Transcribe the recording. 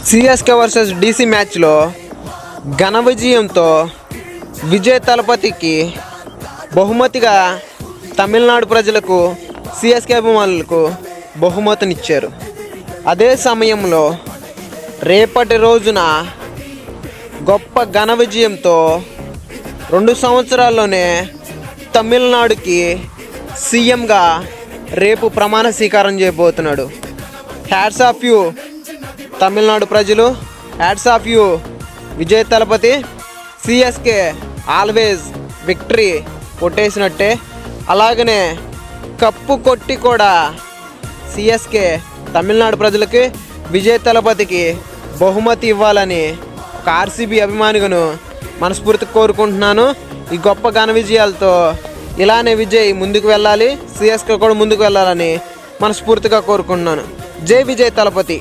CSK versus DC మ్యాచ్లో ఘన విజయంతో విజయ్ తలపతికి బహుమతిగా తమిళనాడు ప్రజలకు సిఎస్కే అభిమానులకు బహుమతినిచ్చారు. అదే సమయంలో రేపటి రోజున గొప్ప ఘన విజయంతో 2 సంవత్సరాల్లోనే తమిళనాడుకి సీఎంగా రేపు ప్రమాణ స్వీకారం చేయబోతున్నాడు. హ్యాట్స్ ఆఫ్ యూ తమిళనాడు ప్రజలు, hats off you Vijay Thalapathy. CSK always victory కొట్టేసినట్టే. అలాగనే కప్పు కొట్టి కూడా సిఎస్కే తమిళనాడు ప్రజలకి విజయ్ తలపతికి బహుమతి ఇవ్వాలని ఒక ఆర్సీబీ అభిమానిగాను మనస్ఫూర్తిగా కోరుకుంటున్నాను. ఈ గొప్ప ఘన విజయాలతో ఇలానే విజయ్ ముందుకు వెళ్ళాలి, సిఎస్కే కూడా ముందుకు వెళ్ళాలని మనస్ఫూర్తిగా కోరుకుంటున్నాను. జై విజయ్ తలపతి.